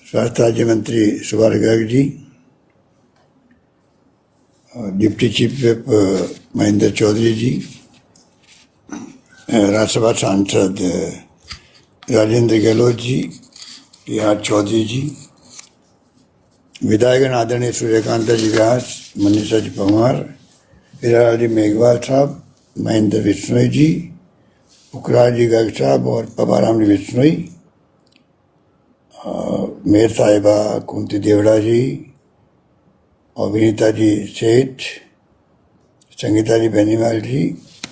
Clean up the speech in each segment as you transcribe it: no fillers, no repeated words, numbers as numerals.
स्वास्थ्य राज्य मंत्री Subhash Garg ji, deputy chief whip Mahendra Chaudhary ji, Rajya Sabha सांसद राजेंद्र गहलोत जी, पी.आर. चौधरी जी, विधायकगण आदरणीय सूर्यकांत जी व्यास, मनीषा जी पंवार, हिरालाल जी मेघवाल साहब, महेंद्र बिश्नोई जी, पुखराज जी गर्ग साहब और पबाराम जी बिश्नोई, मेयर साहिबा कुंती देवड़ा जी और विनीता जी सेठ, संगीता जी बेनीवाल जी,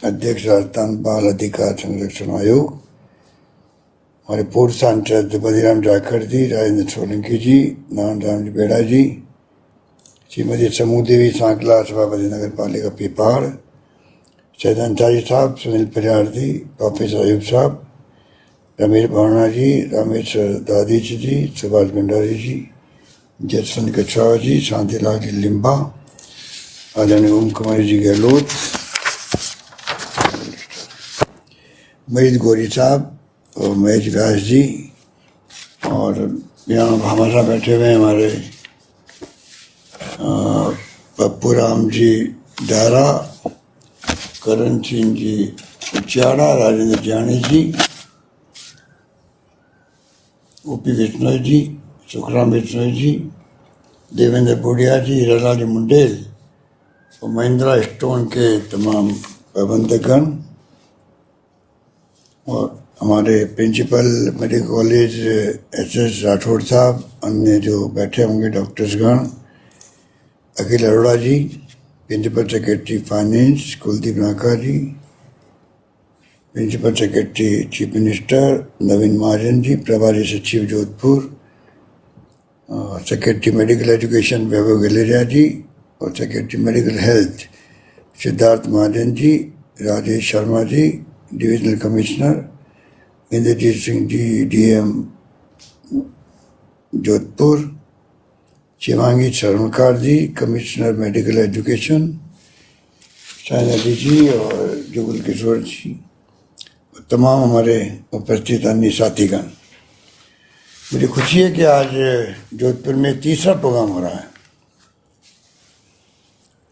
अध्यक्ष राजस्थान बाल अधिकार संरक्षण आयोग, हमारे पूर्व सांसद बदिराम जाखड़ जी, राजेंद्र सोलंकी जी, नारायण राम जी बेड़ा जी, श्रीमती समूह देवी सांकला सभापति नगर पालिका पीपाड़, सैयद अंसारी साहब, सुनील परिहार जी, प्रोफेसर अयूब साहब, रमेश भावना जी, रामेश्वर दादीच जी, सुभाष भंडारी जी, जसवंत कछावा जी, शांतिलाल जी लिम्बा, आदरणीय ओम कुमारी जी गहलोत, मरीद गौरी साहब और महेश व्यास जी, और यहाँ हमारे साथ बैठे हुए हैं हमारे पप्पू राम जी दारा, करण सिंह जी उचाड़ा, राजेंद्र जानी जी, ओपी बिश्नोई जी, सुखराम बिश्नोई जी, देवेंद्र बुढ़िया जी, हिरालाल जी मुंडेल और महिंद्रा स्टोन के तमाम प्रबंधकगण और हमारे principal medical college S Rathore साहब, अन्य जो बैठे होंगे डॉक्टर्सगण, Akhil Arora ji, principal secretary finance Kuldeep Naka ji, principal secretary chief minister Naveen Mahajan ji, प्रभारी सचिव Jodhpur, secretary medical education Vaibhav Galeria ji और secretary medical health Siddharth Mahajan ji, Rajesh Sharma ji, divisional commissioner Inderjeet Singh ji, DM Jodhpur, Shivangi Sharmakar ji, commissioner medical education Saina ji और जुगल किशोर जी, तमाम हमारे उपस्थित अन्य साथीगण, मुझे खुशी है कि आज जोधपुर में तीसरा प्रोग्राम हो रहा है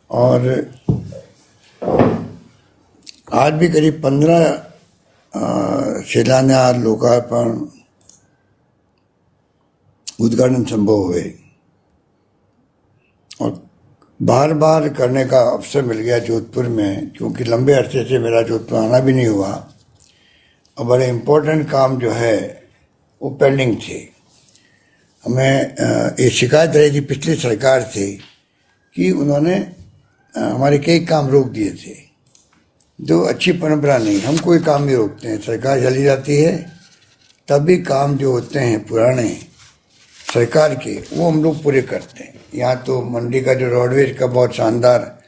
और आज भी करीब 15 शिलान्यास, लोकार्पण, उद्घाटन संभव हुए और बार बार करने का अवसर मिल गया जोधपुर में, क्योंकि लंबे अरसे से मेरा जोधपुर आना भी नहीं हुआ और बड़े इम्पोर्टेंट काम जो है वो पेंडिंग थे। हमें ये शिकायत रही थी पिछली सरकार से कि उन्होंने हमारे कई काम रोक दिए थे, जो अच्छी परंपरा नहीं। हम कोई काम नहीं रोकते हैं, सरकार चली जाती है तब भी काम जो होते हैं पुराने सरकार के वो हम लोग पूरे करते हैं। यहाँ तो मंडी का जो रोडवेज का बहुत शानदार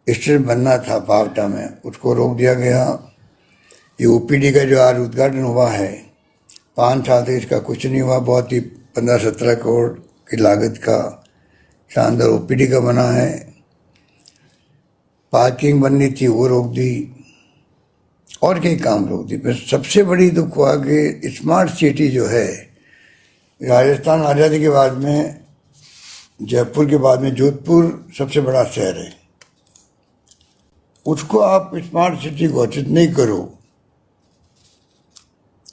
स्टेशन बनना था पावटा में, उसको रोक दिया गया। ये ओपीडी का जो आज उद्घाटन हुआ है, 5 साल से इसका कुछ नहीं हुआ, बहुत ही 15-17 करोड़ की लागत का शानदार ओपीडी का बना है। पार्किंग बननी थी वो रोक दी और कई काम रोक दी। पर सबसे बड़ी दुख हुआ कि स्मार्ट सिटी जो है, राजस्थान आज़ादी के बाद में, जयपुर के बाद में जोधपुर सबसे बड़ा शहर है, उसको आप स्मार्ट सिटी घोषित नहीं करो,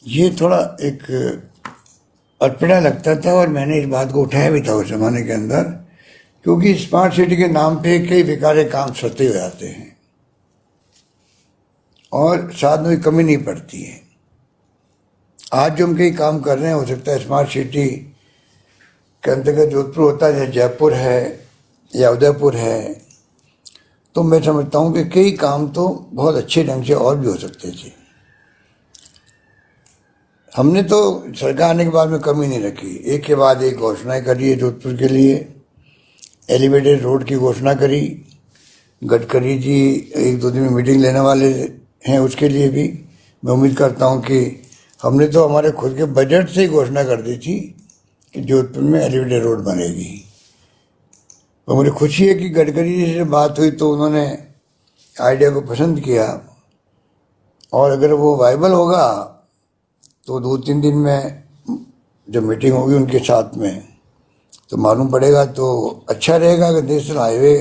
ये थोड़ा एक अटपटा लगता था और मैंने इस बात को उठाया भी था उस जमाने के अंदर, क्योंकि स्मार्ट सिटी के नाम पे कई बेकार काम सस्ते हो जाते हैं और साथ में कमी नहीं पड़ती है। आज जो हम कई काम कर रहे हैं, हो सकता है स्मार्ट सिटी के अंतर्गत जोधपुर होता है, जयपुर है या उदयपुर है, तो मैं समझता हूँ कि कई काम तो बहुत अच्छे ढंग से और भी हो सकते थे। हमने तो सरकार आने के बाद में कमी नहीं रखी, एक के बाद एक घोषणाएं करी है जोधपुर के लिए। एलिवेटेड रोड की घोषणा करी, गडकरी जी 1-2 दिन में मीटिंग लेने वाले हैं, उसके लिए भी मैं उम्मीद करता हूं कि हमने तो हमारे खुद के बजट से ही घोषणा कर दी थी कि जोधपुर में एलिवेटेड रोड बनेगी। तो मुझे खुशी है कि गडकरी जी से बात हुई तो उन्होंने आइडिया को पसंद किया और अगर वो वायबल होगा तो 2-3 दिन में जब मीटिंग होगी उनके साथ में तो मालूम पड़ेगा। तो अच्छा रहेगा अगर नेशनल हाईवे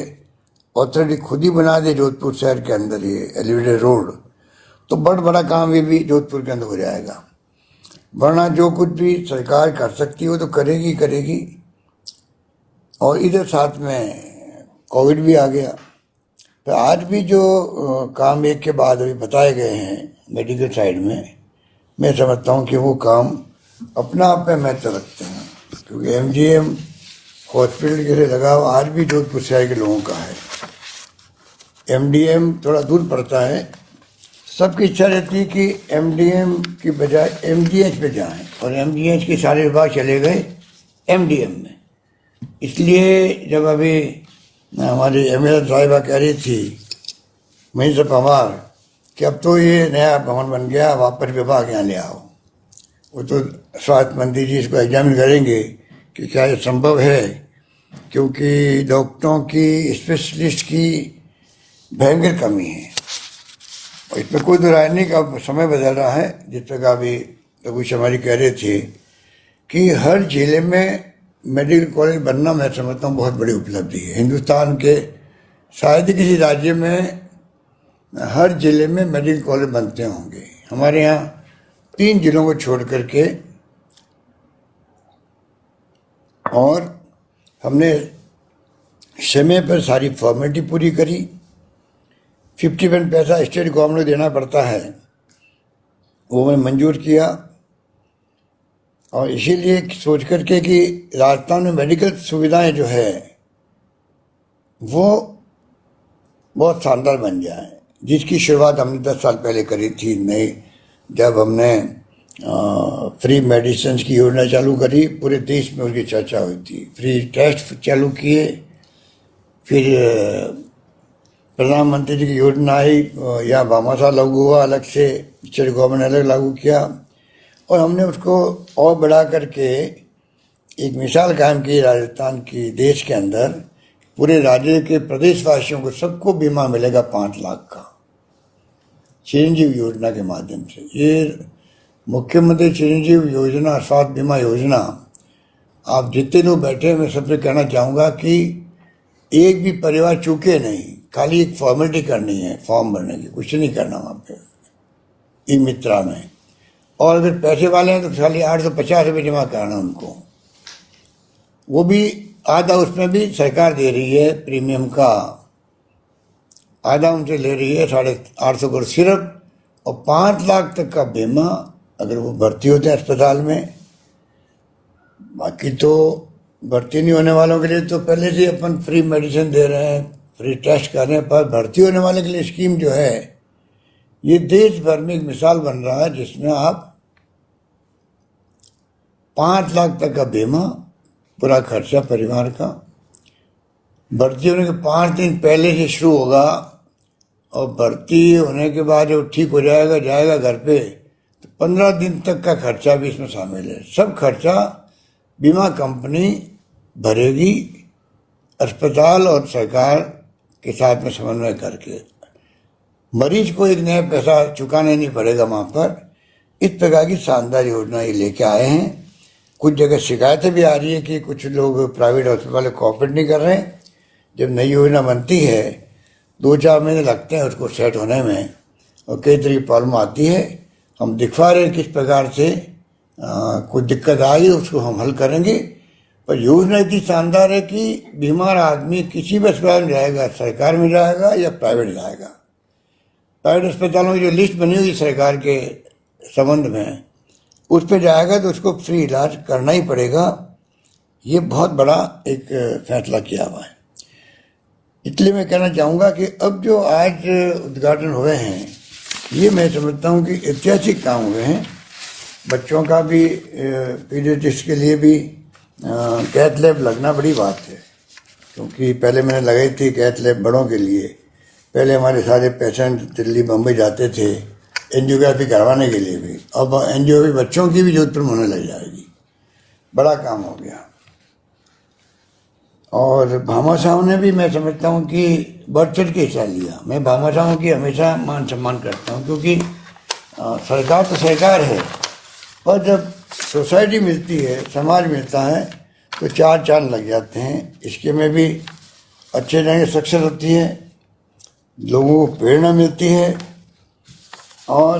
अथॉरिटी खुद ही बना दे जोधपुर शहर के अंदर ये एलिवेटेड रोड, तो बहुत बड़ा काम ये भी जोधपुर के अंदर हो जाएगा। वरना जो कुछ भी सरकार कर सकती है वो तो करेगी करेगी। और इधर साथ में कोविड भी आ गया। तो आज भी जो काम एक के बाद अभी बताए गए हैं मेडिकल साइड में, मैं समझता हूँ कि वो काम अपना आप में महत्व रखते हैं, क्योंकि एमजीएम हॉस्पिटल के लिए लगाव आज भी जोधपुर शहर के लोगों का है। एमडीएम थोड़ा दूर पड़ता है। सबकी इच्छा रहती है कि एमडीएम की बजाय एमजीएच पे जाएं, और एमजीएच के सारे विभाग चले गए एमडीएम में। इसलिए जब अभी हमारी एमएलए साहिबा कह रही थी मनीषा पवार कि अब तो ये नया भवन बन गया, वापस विभाग यहाँ ले आओ, वो तो स्वास्थ्य मंत्री जी इसको एग्जामिन करेंगे कि क्या ये संभव है, क्योंकि डॉक्टरों की स्पेशलिस्ट की भयंकर कमी है। और इसमें कोई राय नहीं का समय बदल रहा है। जिस प्रकार अभी रघु शर्मा कह रहे थे कि हर जिले में मेडिकल कॉलेज बनना, मैं समझता हूँ बहुत बड़ी उपलब्धि है। हिंदुस्तान के शायद ही किसी राज्य में हर जिले में मेडिकल कॉलेज बनते होंगे। हमारे यहाँ 3 जिलों को छोड़ करके, और हमने समय पर सारी फॉर्मेलिटी पूरी करी। 50% पैसा स्टेट गवर्नमेंट को देना पड़ता है, वो मैंने मंजूर किया। और इसीलिए सोच करके कि राजस्थान में मेडिकल सुविधाएं जो है वो बहुत शानदार बन जाए, जिसकी शुरुआत हमने 10 साल पहले करी थी। नई जब हमने फ्री मेडिसिन की योजना चालू करी, पूरे देश में उसकी चर्चा हुई थी। फ्री टेस्ट चालू किए, फिर प्रधानमंत्री जी की योजना आई, यहाँ भामाशाह लागू हुआ, अलग से स्टेट गवर्नमेंट अलग लागू किया, और हमने उसको और बढ़ा करके एक मिसाल कायम की राजस्थान की देश के अंदर। पूरे राज्य के प्रदेशवासियों को सबको बीमा मिलेगा 5 लाख का, चिरंजीव योजना के माध्यम से। ये मुख्यमंत्री चिरंजीव योजना, स्वास्थ्य बीमा योजना, आप जितने लोग बैठे हैं, मैं सबसे कहना चाहूँगा कि एक भी परिवार चूके नहीं। खाली एक फॉर्मेलिटी करनी है फॉर्म भरने की, कुछ नहीं करना वहाँ पे ई मित्रा में। और अगर पैसे वाले हैं तो खाली 850 रुपये जमा कराना उनको, वो भी आधा उसमें भी सरकार दे रही है, प्रीमियम का आधा उनसे ले रही है, 850 करोड़ सिर्फ। और 5 लाख तक का बीमा अगर वो भर्ती होते हैं अस्पताल में। बाकी तो भर्ती नहीं होने वालों के लिए तो पहले से अपन फ्री मेडिसिन दे रहे हैं, फ्री टेस्ट कर रहे हैं, पर भर्ती होने वाले के लिए स्कीम जो है ये देश भर में एक मिसाल बन रहा है, जिसमें आप 5 लाख तक का बीमा, पूरा खर्चा परिवार का। भर्ती होने के 5 दिन पहले से शुरू होगा, और भर्ती होने के बाद जो ठीक हो जाएगा, जाएगा घर पे, तो 15 दिन तक का खर्चा भी इसमें शामिल है। सब खर्चा बीमा कंपनी भरेगी, अस्पताल और सरकार के साथ में समन्वय करके। मरीज को एक नया पैसा चुकाने नहीं पड़ेगा वहाँ पर। इस प्रकार की शानदार योजना ये लेके आए हैं। कुछ जगह शिकायतें भी आ रही है कि कुछ लोग प्राइवेट हॉस्पिटल वाले कोऑपरेट नहीं कर रहे हैं। जब नई योजना बनती है 2-4 महीने लगते हैं उसको सेट होने में, और कई तरह की प्रॉब्लम आती है। हम दिखवा रहे हैं किस प्रकार से कुछ दिक्कत आई, उसको हम हल करेंगे। पर योजना इतनी शानदार है कि बीमार आदमी किसी भी अस्पताल में जाएगा, सरकार में जाएगा या प्राइवेट जाएगा, प्राइवेट अस्पतालों की जो लिस्ट बनी हुई सरकार के संबंध में, उस पर जाएगा तो उसको फ्री इलाज करना ही पड़ेगा। ये बहुत बड़ा एक फैसला किया हुआ है। इसलिए मैं कहना चाहूँगा कि अब जो आज उद्घाटन हुए हैं, ये मैं समझता हूँ कि ऐतिहासिक काम हुए हैं। बच्चों का भी पीडियाट्रिक्स के लिए भी कैथ लैब लगना बड़ी बात है, क्योंकि पहले मैंने लगाई थी कैथ लैब बड़ों के लिए। पहले हमारे सारे पेशेंट दिल्ली बम्बई जाते थे एंजियोग्राफी करवाने के लिए भी, अब एंजियोग्राफी बच्चों की भी जोधपुर में होने लग जाएगी। बड़ा काम हो गया। और भामाशाह ने भी मैं समझता हूँ कि बढ़ चढ़ के हिस्सा लिया। मैं भामाशाह की हमेशा मान सम्मान करता हूँ, क्योंकि सरकार तो सरकार है, और जब सोसाइटी मिलती है, समाज मिलता है, तो चार चांद लग जाते हैं। इसके में भी अच्छे ढंग से सक्सेस होती है, लोगों को प्रेरणा मिलती है और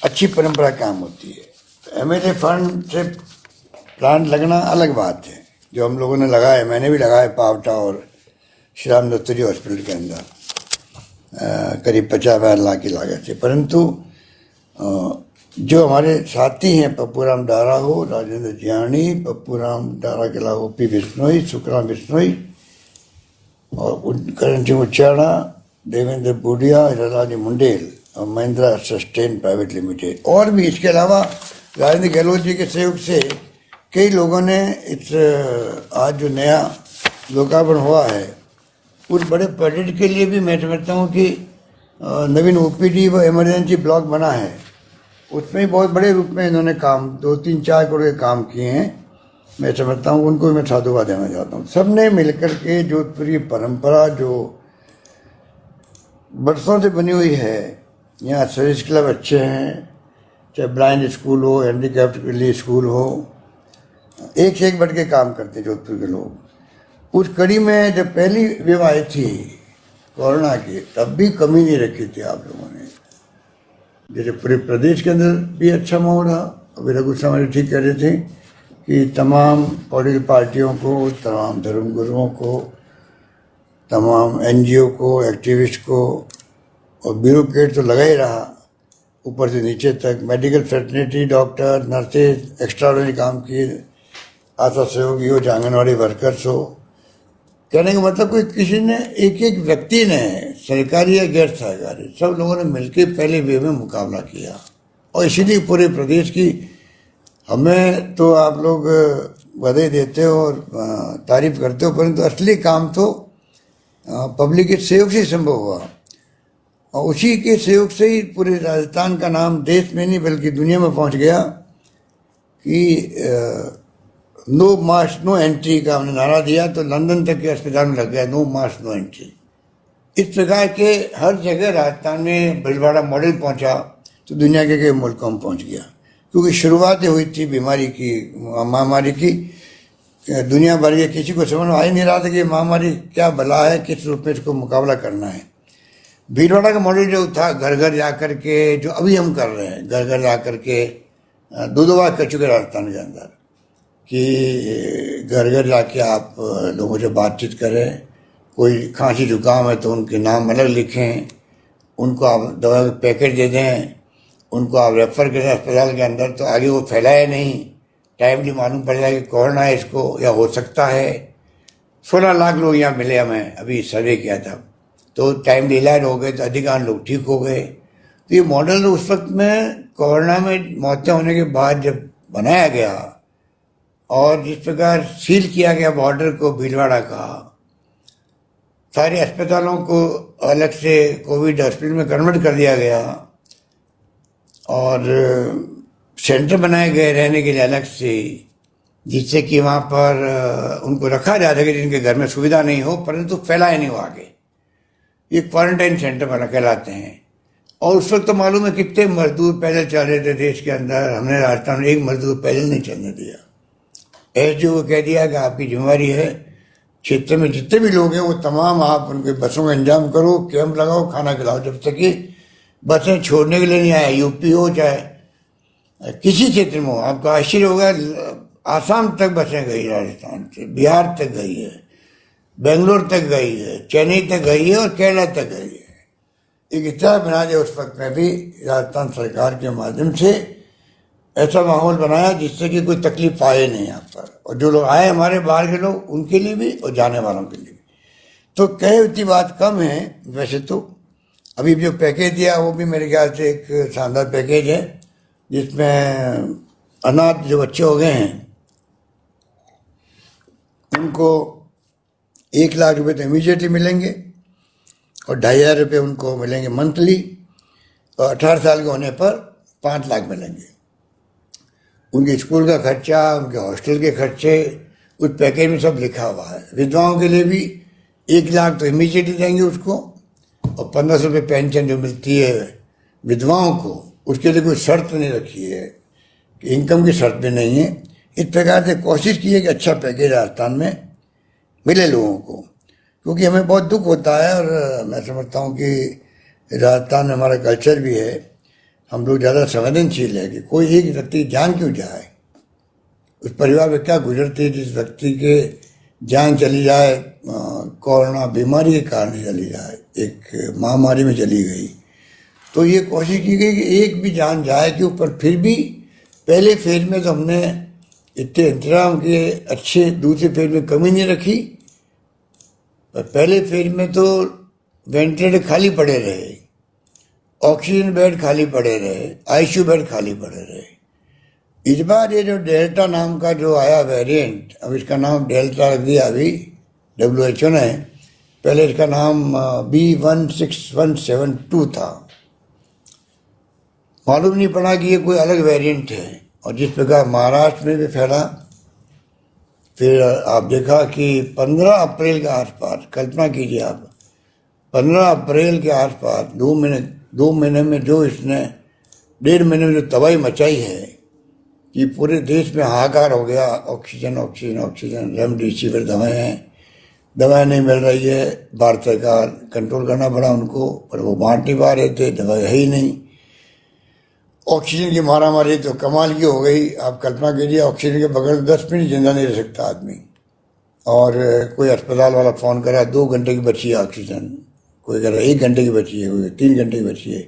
अच्छी परंपरा काम होती है। तो एमएलए फंड से प्लांट लगना अलग बात है, जो हम लोगों ने लगाया, मैंने भी लगाया पावटा और श्री राम दत्तरी हॉस्पिटल के अंदर करीब 50,000 लाख की लागत से। परंतु जो हमारे साथी हैं, पप्पूराम डारा हो, राजेंद्र जियाणी, पप्पूराम डारा के अलावा ओपी बिश्नोई, सुखराम बिश्नोई और करण सिंह उच्चारणा, देवेंद्र बूढ़िया, हिरालाल मुंडेल और महिंद्रा सस्टेन प्राइवेट लिमिटेड, और भी इसके अलावा राजेंद्र गहलोत जी के सहयोग से कई लोगों ने इस आज जो नया लोकार्पण हुआ है उस बड़े प्रोजेक्ट के लिए भी मैं समझता हूँ कि नवीन ओपीडी व इमरजेंसी ब्लॉक बना है, उसमें भी बहुत बड़े रूप में इन्होंने काम 2-3-4 करोड़ के काम किए हैं। मैं समझता हूँ उनको मैं साधुवाद देना चाहता हूँ। सब ने मिलकर के जोधपुर की परंपरा जो बरसों से बनी हुई है, यहाँ सर्विस क्लब अच्छे हैं, चाहे ब्लाइंड स्कूल हो, हैंडीकैप्ड के लिए स्कूल हो, एक से एक बढ़ के काम करते जोधपुर के लोग। उस कड़ी में जब पहली वेव आई थी कोरोना की, तब भी कमी नहीं रखी थी आप लोगों ने। जैसे पूरे प्रदेश के अंदर भी अच्छा माहौल रहा। अभी रघु समाज ठीक कह रहे थे कि तमाम पॉलिटिकल पार्टियों को, तमाम धर्म गुरुओं को, तमाम एनजीओ को, एक्टिविस्ट को और ब्यूरोक्रेट तो लगा ही रहा, ऊपर से नीचे तक medical facility, doctor, nurses extraordinary काम किए, आशा सहयोगी हो, आंगनवाड़ी वर्कर्स हो। कहने का मतलब कोई किसी ने, एक एक व्यक्ति ने, सरकारी या गैर सरकारी, सब लोगों ने मिलकर पहले वेव में मुकाबला किया। और इसीलिए पूरे प्रदेश की, हमें तो आप लोग बधाई देते हो और तारीफ करते हो, परंतु असली काम तो पब्लिक के सहयोग से संभव हुआ और उसी के सहयोग से ही पूरे राजस्थान का नाम देश में नहीं बल्कि दुनिया में पहुंच गया कि नो मास्क नो एंट्री का हमने नारा दिया तो लंदन तक के अस्पताल में लग गया, नो मास्क नो एंट्री। इस प्रकार के हर जगह राजस्थान में भीलवाड़ा मॉडल पहुंचा तो दुनिया के कई मुल्कों में पहुंच गया, क्योंकि शुरुआत हुई थी बीमारी की, महामारी की। दुनिया भर के किसी को समझ में आ ही नहीं रहा था कि महामारी क्या बला है, किस रूप में इसको मुकाबला करना है। भीलवाड़ा का मॉडल जो था, घर घर जा कर के, जो अभी हम कर रहे हैं, घर घर जा कर के 2 बार कर चुके राजस्थान के अंदर, कि घर घर जाके आप लोगों से बातचीत करें, कोई खांसी जुकाम है तो उनके नाम अलग लिखें, उनको आप दवा के पैकेट दे दें, उनको आप रेफर करें अस्पताल के अंदर, तो आगे वो फैलाए नहीं, टाइमली मालूम पड़ जाए कि कोरोना है इसको या हो सकता है। 16 लाख लोग यहाँ मिले हमें, अभी सर्वे किया था, तो टाइमली इलाज हो गए तो अधिकांश लोग ठीक हो गए। तो ये मॉडल उस वक्त में कोरोना में मौतें होने के बाद जब बनाया गया और जिस प्रकार सील किया गया बॉर्डर को भीलवाड़ा का, सारे अस्पतालों को अलग से कोविड हॉस्पिटल में कन्वर्ट कर दिया गया और सेंटर बनाए गए रहने के लिए अलग से, जिससे कि वहाँ पर उनको रखा जा सके जिनके घर में सुविधा नहीं हो, परंतु फैलाए नहीं हो आगे। ये क्वारंटाइन सेंटर बना कहलाते हैं। और उस वक्त तो मालूम है कितने मजदूर पैदल चल रहे थे देश के अंदर, हमने राजस्थान में एक मजदूर पैदल नहीं चलने दिया। एसडीओ को कह दिया कि आपकी जिम्मेवारी है, क्षेत्र में जितने भी लोग हैं वो तमाम आप उनके बसों का इंतजाम करो, कैंप लगाओ, खाना खिलाओ, जब तक कि बसें छोड़ने के लिए नहीं आए। यूपी हो चाहे किसी क्षेत्र में हो, आपका आश्चर्य होगा, आसाम तक बसें गई, राजस्थान से बिहार तक गई है, बेंगलोर तक गई है, चेन्नई तक गई है और केरला तक गई है। एक इतना बना दिया उस वक्त में भी राजस्थान सरकार के माध्यम से, ऐसा माहौल बनाया जिससे कि कोई तकलीफ आए नहीं यहाँ पर, और जो लोग आए हमारे बाहर के लोग उनके लिए भी और जाने वालों के लिए भी। तो कहे उतनी बात कम है। वैसे तो अभी जो पैकेज दिया वो भी मेरे ख्याल से एक शानदार पैकेज है, जिसमें अनाथ जो बच्चे हो गए हैं उनको 1 लाख रुपए तो इमीडिएटली मिलेंगे और 2,500 रुपये उनको मिलेंगे मंथली, और 18 साल के होने पर 5 लाख मिलेंगे। उनके स्कूल का खर्चा, उनके हॉस्टल के खर्चे उस पैकेज में सब लिखा हुआ है। विधवाओं के लिए भी 1 लाख तो इमीडिएटली देंगे उसको, और 1,500 रुपये पेंशन जो मिलती है विधवाओं को उसके लिए कोई शर्त नहीं रखी है कि इनकम की शर्त भी नहीं है। इस प्रकार से कोशिश की है कि अच्छा पैकेज राजस्थान में मिले लोगों को, क्योंकि हमें बहुत दुख होता है। और मैं समझता हूँ कि राजस्थान में हमारा कल्चर भी है, हम लोग ज़्यादा संवेदनशील है कि कोई एक व्यक्ति की जान क्यों जाए, उस परिवार में क्या गुजरती है जिस व्यक्ति के जान चली जाए, कोरोना बीमारी के कारण चली जाए, एक महामारी में चली गई। तो ये कोशिश की गई कि एक भी जान जाए के ऊपर। फिर भी पहले फेज में तो हमने इतने इंतजाम किए अच्छे, दूसरे फेज में कमी नहीं रखी। पर पहले फेज में तो वेंटिलेटर खाली पड़े रहे, ऑक्सीजन बेड खाली पड़े रहे, आईसीयू बेड खाली पड़े रहे। इस बार ये जो डेल्टा नाम का जो आया वेरिएंट, अब इसका नाम डेल्टा रख दिया अभी WHO ने, पहले इसका नाम B16172 था। मालूम नहीं पड़ा कि ये कोई अलग वेरिएंट है। और जिस प्रकार महाराष्ट्र में भी फैला, फिर आप देखा कि 15 अप्रैल के आसपास, कल्पना कीजिए आप, 15 अप्रैल के आसपास 2 महीने में जो इसने, 1.5 महीने में जो तबाही मचाई है कि पूरे देश में हाहाकार हो गया। ऑक्सीजन ऑक्सीजन ऑक्सीजन, रेमडेसिविर दवाएं नहीं मिल रही है। भारत सरकार कंट्रोल करना पड़ा उनको, पर वो बांट नहीं पा रहे थे, दवाई है ही नहीं। ऑक्सीजन की मारामारी तो कमाल की हो गई। आप कल्पना कीजिए, ऑक्सीजन के बगैर 10 मिनट जिंदा नहीं रह सकता आदमी। और कोई अस्पताल वाला फ़ोन करा 2 घंटे की बची है ऑक्सीजन, कोई कह रहा 1 घंटे की बची है, कोई 3 घंटे की बची है।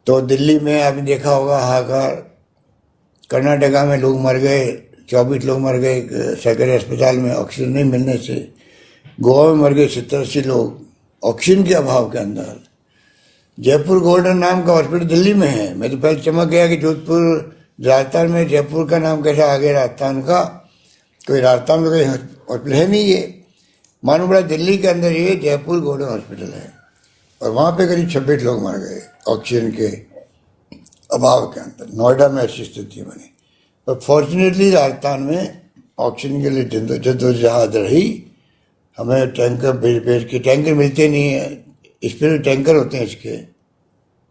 तो दिल्ली में आपने देखा होगा हाहाकार, कर्नाटका में लोग मर गए, 24 लोग मर गए सरकारी अस्पताल में ऑक्सीजन नहीं मिलने से। गोवा में मर गए 70-80 लोग ऑक्सीजन के अभाव के अंदर। जयपुर गोल्डन नाम का हॉस्पिटल दिल्ली में है। मैं तो पहले चमक गया कि जोधपुर राजस्थान में, जयपुर का नाम कैसा आ गया राजस्थान का। कोई राजस्थान में कोई हॉस्पिटल है नहीं ये, मालूम पड़ा दिल्ली के अंदर ये जयपुर गोल्डन हॉस्पिटल है। और वहाँ पे करीब 26 लोग मर गए ऑक्सीजन के अभाव के अंदर। नोएडा में ऐसी स्थिति बनी। पर फॉर्चुनेटली राजस्थान में ऑक्सीजन के लिए जद्दोजहद रही। हमें टैंकर भेज के, टैंकर मिलते नहीं है, स्पेशल टैंकर होते हैं इसके।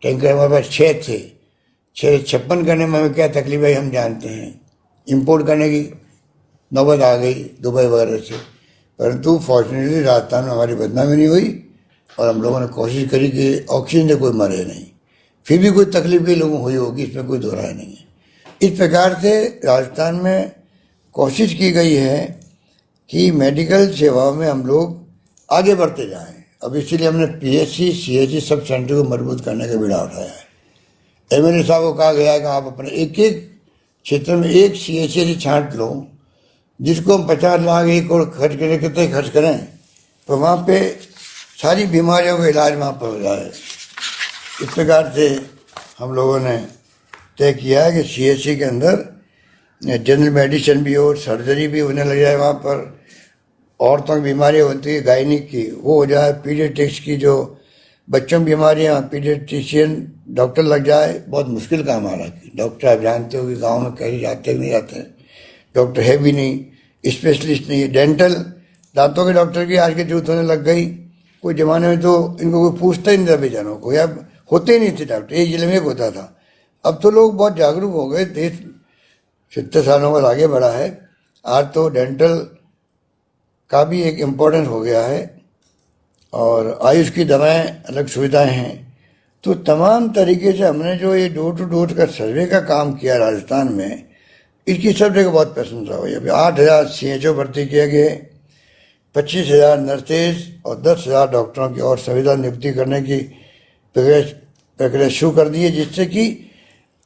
टैंकर हमारे पास 6 थे। 56 करने में हमें क्या तकलीफ है हम जानते हैं। इंपोर्ट करने की नौबत आ गई दुबई वगैरह से, परंतु फॉर्चुनेटली राजस्थान में हमारी बदनामी नहीं हुई। और हम लोगों ने कोशिश करी कि ऑक्सीजन से कोई मरे नहीं। फिर भी कोई तकलीफ कई लोगों को हुई होगी, इसमें कोई दो राय नहीं है। इस प्रकार से राजस्थान में कोशिश की गई है कि मेडिकल सेवा में हम लोग आगे बढ़ते जाएं। अब इसीलिए हमने PHC CHC सब सेंटर को मजबूत करने का बीड़ा उठाया है। MLA साहब को कहा गया है कि आप अपने एक एक क्षेत्र में एक CHC छांट लो, जिसको हम 50 लाख 1 करोड़ खर्च करें, कितने खर्च करें, तो वहाँ पे सारी बीमारियों का इलाज वहाँ पर हो जाए। इस प्रकार से हम लोगों ने तय किया है कि CHC के अंदर जनरल मेडिसिन भी हो, सर्जरी भी होने लग जाए वहाँ पर। औरतों की बीमारियाँ होती है गायनिक की, वो हो जाए। पीडियाट्रिक्स की जो बच्चों की बीमारियाँ, पीडियाट्रिशियन डॉक्टर लग जाए। बहुत मुश्किल काम आ रहा है। डॉक्टर आप जानते हो कि गांव में कहीं जाते नहीं जाते, डॉक्टर है भी नहीं, स्पेशलिस्ट नहीं है। डेंटल, दांतों के डॉक्टर की आज की जरूरत होने लग गई। कोई ज़माने में तो इनको कोई पूछता ही नहीं था बेचारों को, या होते ही नहीं थे डॉक्टर, एक जिले में एक होता था। अब तो लोग बहुत जागरूक हो गए, देश 70 सालों बाद आगे बढ़ा है। आज तो डेंटल का भी एक इम्पोर्टेंस हो गया है, और आयुष की दवाएं अलग सुविधाएं हैं। तो तमाम तरीके से हमने जो ये डोर टू डोर का सर्वे का काम किया राजस्थान में, इसकी सब जगह बहुत प्रशंसा हुई। अभी 8000 CHO भर्ती किए गए, 25,000 नर्सेज और 10,000 डॉक्टरों की और सुविधा नियुक्ति करने की प्रक्रिया शुरू कर दी है, जिससे कि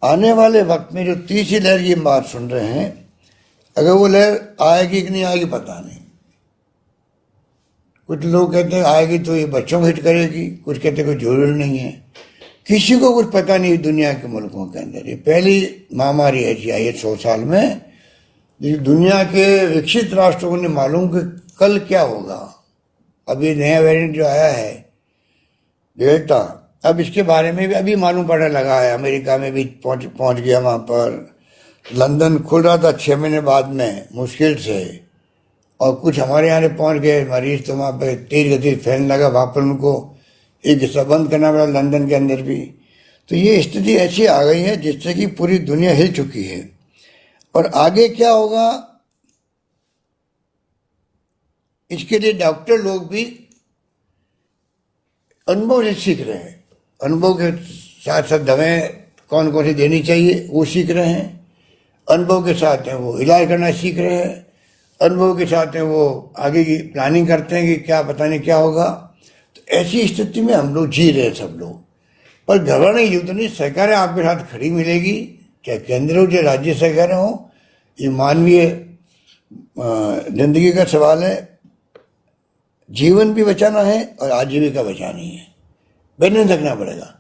आने वाले वक्त में जो तीसरी लहर की बात सुन रहे हैं, अगर वो लहर आएगी कि नहीं आएगी पता नहीं। कुछ लोग कहते हैं आएगी तो ये बच्चों को हिट करेगी, कुछ कहते हैं कोई जरूरी नहीं है। किसी को कुछ पता नहीं दुनिया के मुल्कों के अंदर। ये पहली महामारी ऐसी आई है 100 साल में, दुनिया के विकसित राष्ट्रों को नहीं मालूम कि कल क्या होगा। अब ये नया वेरिएंट जो आया है डेल्टा, अब इसके बारे में भी अभी मालूम पड़ने लगा है। अमेरिका में भी पहुंच गया वहाँ पर। लंदन खुल रहा था 6 महीने बाद में मुश्किल से, और कुछ हमारे यहाँ पहुँच गए मरीज, तो वहाँ पर तेज गति फैलने लगा। वहाँ पर उनको एक हिस्सा बंद करना पड़ा लंदन के अंदर भी। तो ये स्थिति ऐसी आ गई है जिससे कि पूरी दुनिया हिल चुकी है। और आगे क्या होगा, इसके लिए डॉक्टर लोग भी अनुभव से सीख रहे हैं। अनुभव के साथ साथ दवाएं कौन कौन सी देनी चाहिए वो सीख रहे हैं। अनुभव के साथ में वो इलाज करना सीख रहे हैं। अनुभव के साथ में वो आगे की प्लानिंग करते हैं कि क्या पता नहीं क्या होगा। तो ऐसी स्थिति में हम लोग जी रहे हैं सब लोग। पर घबराने की जरूरत नहीं, सरकारें आपके साथ खड़ी मिलेगी, चाहे केंद्र हो चाहे राज्य सरकारें हो। ये मानवीय जिंदगी का सवाल है, जीवन भी बचाना है और आजीविका बचानी है, बैलेंस रखना पड़ेगा।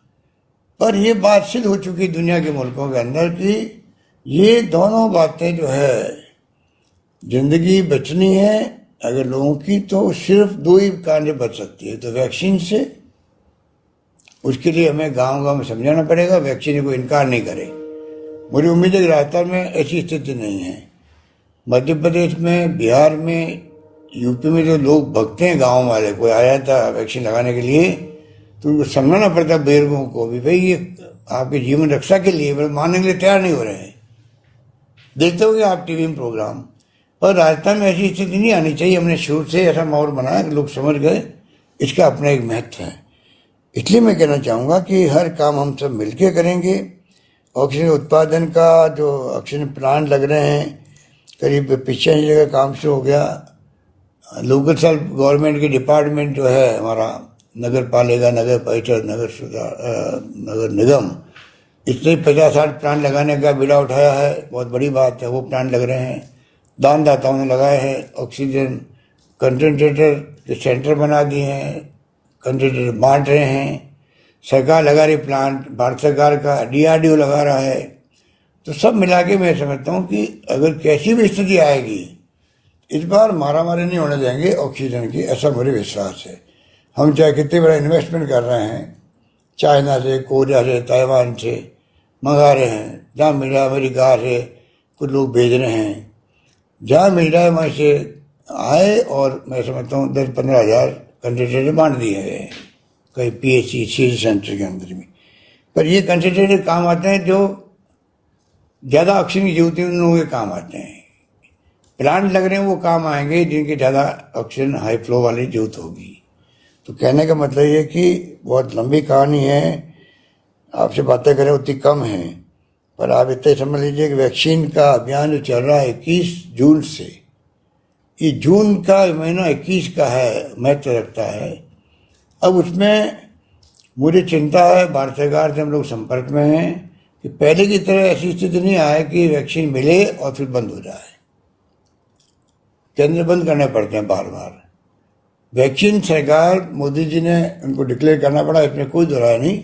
पर ये बात सिद्ध हो चुकी दुनिया के मुल्कों के अंदर कि ये दोनों बातें जो है, जिंदगी बचनी है अगर लोगों की, तो सिर्फ दो ही कारण से बच सकती है, तो वैक्सीन से। उसके लिए हमें गांव गांव में समझाना पड़ेगा, वैक्सीन को इनकार नहीं करे। मुझे उम्मीद है कि राजस्थान में ऐसी स्थिति नहीं है। मध्य प्रदेश में, बिहार में, यूपी में जो लोग भगते हैं गांव वाले, कोई आया था वैक्सीन लगाने के लिए तो उनको समझाना पड़ता बुजुर्गों को भी, भाई ये आपके जीवन रक्षा के लिए, पर मानने के लिए तैयार नहीं हो रहे हैं। देखते होंगे आप टीवी में प्रोग्राम। पर राजस्थान में ऐसी स्थिति नहीं आनी चाहिए। हमने शुरू से ऐसा माहौल बनाया कि लोग समझ गए इसका अपना एक महत्व है। इसलिए मैं कहना चाहूँगा कि हर काम हम सब मिलकर करेंगे। ऑक्सीजन उत्पादन का जो ऑक्सीजन प्लांट लग रहे हैं, करीब 95 जगह काम शुरू हो गया। लोकल सेल्फ गवर्नमेंट के डिपार्टमेंट जो है हमारा, नगर पालिका, नगर परिषद, नगर निगम, इसने 50-60 प्लांट लगाने का बीड़ा उठाया है। बहुत बड़ी बात है, वो प्लांट लग रहे हैं। दानदाताओं ने लगाए हैं। ऑक्सीजन कंसंट्रेटर के सेंटर बना दिए हैं, कंसंट्रेटर बांट रहे हैं। सरकार लगा रही प्लांट, भारत सरकार का DRDO लगा रहा है। तो सब मिला के मैं समझता हूँ कि अगर कैसी भी स्थिति आएगी, इस बार मारामारी नहीं होने देंगे ऑक्सीजन की, ऐसा मुझे विश्वास है। हम चाहे कितने बड़ा इन्वेस्टमेंट कर रहे हैं, चाइना से, कोरिया से, ताइवान से मंगा रहे हैं, जहाँ मिल रहा है अमेरिका से कुछ लोग भेज रहे हैं, जहाँ मिल रहा है वहाँ से आए। और मैं समझता हूँ 10-15 हज़ार कंसंट्रेटर बांट दिए गए हैं कई PHC सेंटर के अंदर में। पर ये कंसंट्रेटर काम आते हैं जो ज़्यादा ऑक्सीजन की जरूरत है, उन लोगों के काम आते हैं। प्लांट लग रहे हैं वो काम आएंगे जिनकी ज़्यादा ऑक्सीजन हाई फ्लो वाली जरूरत होगी। तो कहने का मतलब ये कि बहुत लंबी कहानी है, आपसे बातें करें उतनी कम है। पर आप इतने समझ लीजिए कि वैक्सीन का अभियान जो चल रहा है 21 जून से, ये जून का महीना 21 का है, महत्व रखता है। अब उसमें मुझे चिंता है, भारत सरकार से हम लोग संपर्क में हैं कि पहले की तरह ऐसी स्थिति नहीं आए कि वैक्सीन मिले और फिर बंद हो जाए। केंद्र बंद करने पड़ते हैं बार बार। वैक्सीन सरकार, मोदी जी ने उनको डिक्लेयर करना पड़ा, इसमें कोई दो राय नहीं,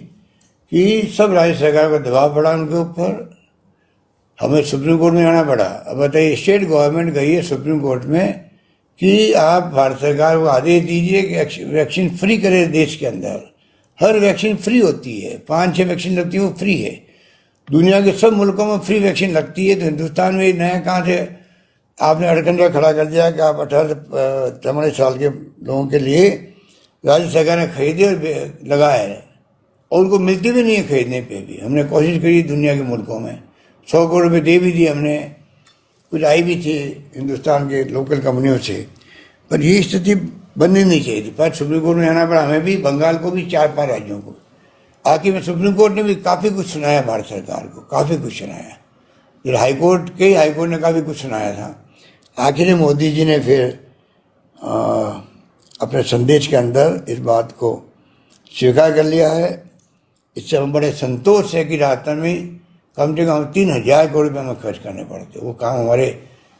कि सब राज्य सरकार का दबाव पड़ा उनके ऊपर। हमें सुप्रीम कोर्ट में जाना पड़ा। अब बताइए, स्टेट गवर्नमेंट गई है सुप्रीम कोर्ट में कि आप भारत सरकार को आदेश दीजिए कि वैक्सीन फ्री करे देश के अंदर। हर वैक्सीन फ्री होती है, 5-6 वैक्सीन लगती है वो फ्री है। दुनिया के सब मुल्कों में फ्री वैक्सीन लगती है, तो हिंदुस्तान में नया कहाँ से आपने अड़कंजा खड़ा कर दिया कि आप 18-43 साल के लोगों के लिए राज्य सरकार ने खरीदे और लगाए है, और उनको मिलती भी नहीं है खरीदने पे भी। हमने कोशिश करी दुनिया के मुल्कों में, 100 करोड़ रुपये दे भी दिए हमने, कुछ आई भी थी हिंदुस्तान के लोकल कंपनियों से। पर ये स्थिति बननी नहीं चाहिए थी। पर सुप्रीम कोर्ट में जाना पड़ा हमें भी, बंगाल को भी, 4-5 राज्यों को। आखिर में सुप्रीम कोर्ट ने भी काफ़ी कुछ सुनाया भारत सरकार को, काफ़ी कुछ सुनाया। फिर हाईकोर्ट ने काफ़ी कुछ सुनाया था। आखिर में मोदी जी ने फिर अपने संदेश के अंदर इस बात को स्वीकार कर लिया है। इससे हम बड़े संतोष है कि राजस्थान में कम से कम 3,000 करोड़ रुपये हमें खर्च करने पड़ते। वो काम हमारे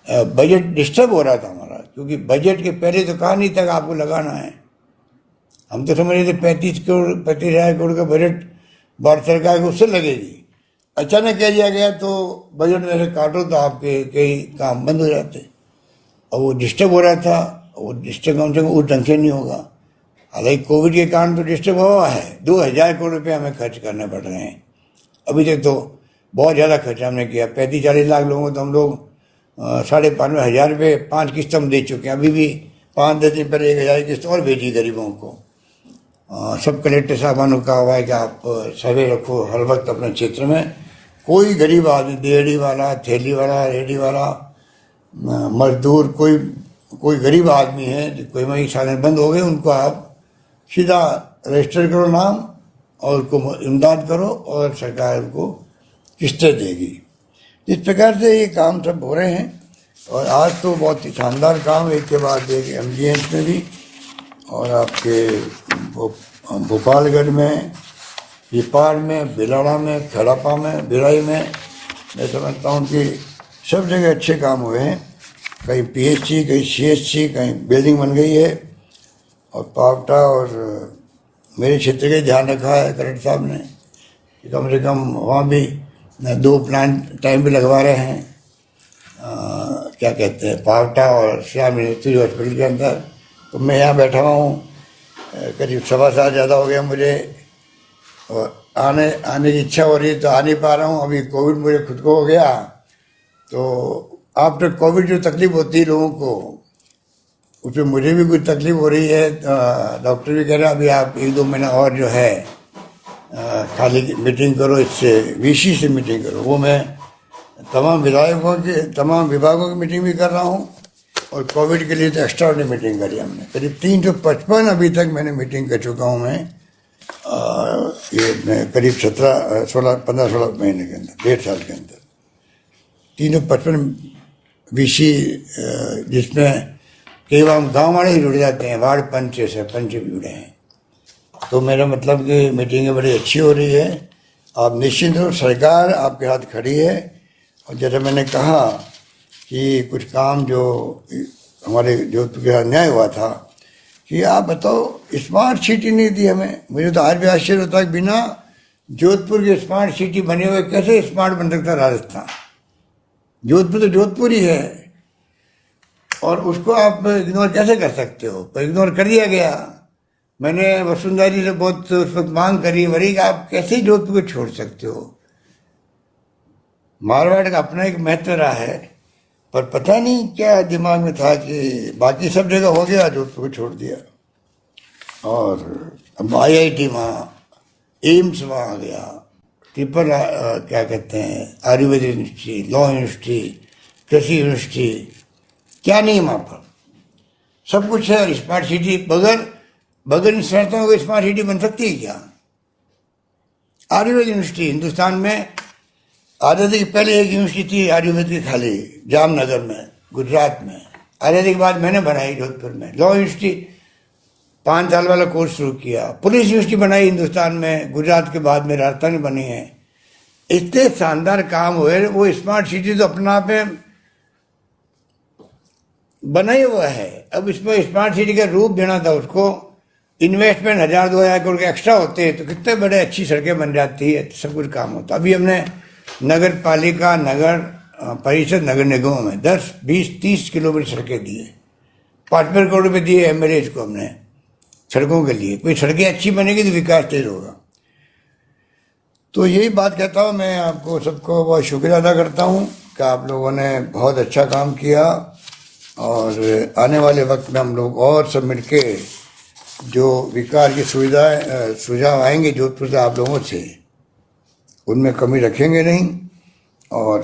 बजट डिस्टर्ब हो रहा था हमारा, क्योंकि बजट के पहले तो कहा नहीं था कि आपको लगाना है। हम तो समझ रहे थे 35,000 करोड़ का बजट भारत सरकार को उससे लगेगी। अचानक कह दिया गया तो बजट में से काटो तो आपके कई काम बंद हो जाते, और वो डिस्टर्ब हो रहा था। वो डिस्टर्ब कम से कम उस ढंग से नहीं होगा। हालांकि कोविड के कारण तो डिस्टर्ब हुआ है। 2,000 करोड़ रुपये हमें खर्च करने पड़ रहे हैं। अभी तक तो बहुत ज़्यादा खर्चा हमने किया। 35-40 लाख लोगों को तो हम लोग 5,500 रुपये 5 किस्त हम दे चुके हैं। अभी भी 5-10 दिन पहले 1,000 किस्त और भेजी गरीबों को। सब कलेक्टर साहबानों का हुआ है कि आप सर्वे रखो हर वक्त अपने क्षेत्र में। कोई गरीब आदमी, देहड़ी वाला, थैली वाला, रेडी वाला, मजदूर, कोई गरीब आदमी है, कोई मई साधन बंद हो गए, उनको आप सीधा रजिस्टर करो नाम और उनको इमदाद करो और सरकार उनको किस्तें देगी। इस प्रकार से ये काम सब हो रहे हैं और आज तो बहुत ही शानदार काम एक के बाद एक MGH में भी और आपके भोपालगढ़ में, हिपाड़ में, बिलाड़ा में, खड़ापा में, भिलाई में, मैं समझता हूँ कि सब जगह अच्छे काम हुए हैं। कहीं PHC, कहीं CHC, कहीं बिल्डिंग बन गई है और पावटा और मेरे क्षेत्र का ध्यान रखा है कलेक्टर साहब ने कि कम से कम वहाँ भी 2 प्लांट टाइम भी लगवा रहे हैं। क्या कहते हैं, पावटा और श्याम यूनिवर्सिटी हॉस्पिटल के अंदर। तो मैं यहाँ बैठा हुआ हूँ, करीब 1.25 साल ज़्यादा हो गया मुझे और आने की इच्छा हो रही है तो आ नहीं पा रहा हूँ। अभी कोविड मुझे खुद को हो गया, तो आफ्टर कोविड जो तकलीफ होती है लोगों को, उसमें मुझे भी कुछ तकलीफ हो रही है। डॉक्टर भी कह रहा है अभी आप 1-2 महीना और जो है खाली मीटिंग करो, इससे VC से मीटिंग करो। वो मैं तमाम विभागों की मीटिंग भी कर रहा हूँ और कोविड के लिए तो एक्स्ट्राऑर्डिनरी मीटिंग करी हमने। करीब 355 अभी तक मैंने मीटिंग कर चुका हूँ मैं, ये मैं करीब 15-16 महीने के अंदर, 1.5 साल के अंदर 355 VC, जिसमें कई बार गाँव वाले ही जुड़ जाते हैं, वार्ड पंच से सरपंच भी जुड़े हैं। तो मेरा मतलब कि मीटिंगें बड़ी अच्छी हो रही है। आप निश्चित रूप सरकार आपके हाथ खड़ी है और जैसे मैंने कहा कि कुछ काम जो हमारे जोधपुर के साथ न्याय हुआ था कि आप बताओ स्मार्ट सिटी नहीं दी हमें। मुझे तो आज भी आश्चर्य होता है कि बिना जोधपुर की स्मार्ट सिटी बने हुए कैसे स्मार्ट बन सकता राजस्थान। जोधपुर तो जोधपुर ही है और उसको आप इग्नोर कैसे कर सकते हो? पर इग्नोर कर दिया गया। मैंने वसुंधरा जी से बहुत उस वक्त मांग करी वरी कि आप कैसे जोधपुर को छोड़ सकते हो। मारवाड़ का अपना एक महत्व रहा है, पर पता नहीं क्या दिमाग में था कि बाकी सब जगह हो गया, जोधपुर को छोड़ दिया। और अब IIT वहाँ, एम्स वहाँ आ गया, क्या कहते हैं, आयुर्वेदिक यूनिवर्सिटी, लॉ यूनिवर्सिटी, कृषि यूनिवर्सिटी, क्या नहीं वहाँ पर सब कुछ है। और स्मार्ट सिटी बगैर इन शर्तों को स्मार्ट सिटी बन सकती है क्या? आयुर्वेद यूनिवर्सिटी हिंदुस्तान में आज़ादी के पहले एक यूनिवर्सिटी थी आयुर्वेद की खाली, जामनगर में, गुजरात में। आज़ादी के बाद मैंने बनाई जोधपुर में लॉ यूनिवर्सिटी, 5 साल वाला कोर्स शुरू किया। पुलिस यूनिवर्सिटी बनाई हिंदुस्तान में, गुजरात के बाद में राजस्थान में बनी है। इतने शानदार काम हुए। वो स्मार्ट सिटी तो अपना आप में बना ही हुआ है। अब इसमें स्मार्ट सिटी का रूप देना था उसको, इन्वेस्टमेंट 1000-2000 करोड़ के एक्स्ट्रा होते हैं तो कितने बड़े अच्छी सड़कें बन जाती है, सब कुछ काम होता। अभी हमने नगर पालिका, नगर परिषद, नगर निगमों में 10, 20, 30 किलोमीटर सड़कें दी है। 5 करोड़ रुपये दिए MLAs को हमने सड़कों के लिए। कोई सड़कें अच्छी बनेगी तो विकास तेज होगा। तो यही बात कहता हूँ मैं आपको सबको बहुत शुक्रिया अदा करता हूँ कि आप लोगों ने बहुत अच्छा काम किया और आने वाले वक्त में हम लोग और सब मिलके जो विकास की सुझाव आएंगे जोधपुर से आप लोगों से, उनमें कमी रखेंगे नहीं। और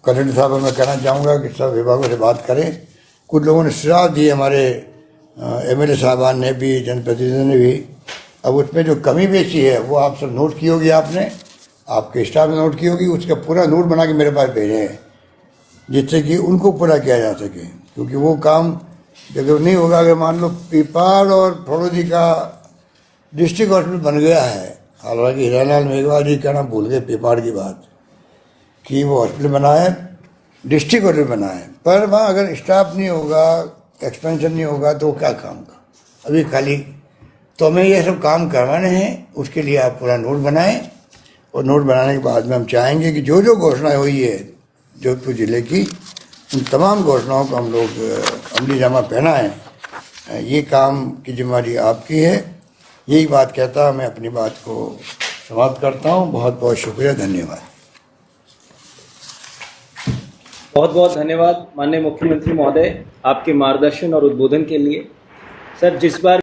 कलेक्टर साहब मैं कहना चाहूँगा कि सब विभागों से बात करें। कुछ लोगों ने सुझाव दिए, हमारे MLA साहबान ने भी, जनप्रतिनिधियों ने भी। अब उसमें जो कमी बेची है वो आप सब नोट की होगी, आपने, आपके स्टाफ ने नोट की होगी। उसका पूरा नोट बना के मेरे पास भेजे हैं जिससे कि उनको पूरा किया जा सके। क्योंकि वो काम जब नहीं होगा, अगर मान लो पीपाड़ और फड़ौदी का डिस्ट्रिक्ट हॉस्पिटल बन गया है, हालांकि हीरालाल मेघवाल जी कहना भूल गए पीपाड़ की बात कि वो हॉस्पिटल बना है, डिस्ट्रिक्ट हॉस्पिटल बना है, पर वहाँ अगर स्टाफ नहीं होगा, एक्सपेंशन नहीं होगा तो क्या काम का अभी खाली। तो हमें ये सब काम करवाने हैं, उसके लिए आप पूरा नोट बनाएं और नोट बनाने के बाद में हम चाहेंगे कि जो जो घोषणाएं हुई है जोधपुर जिले की, उन तमाम घोषणाओं को हम लोग अमली जामा पहनाएं। ये काम की जिम्मेदारी आपकी है। यही बात कहता मैं अपनी बात को समाप्त करता हूँ। बहुत बहुत शुक्रिया, धन्यवाद। बहुत बहुत धन्यवाद माननीय मुख्यमंत्री महोदय, आपके मार्गदर्शन और उद्बोधन के लिए। सर, जिस बार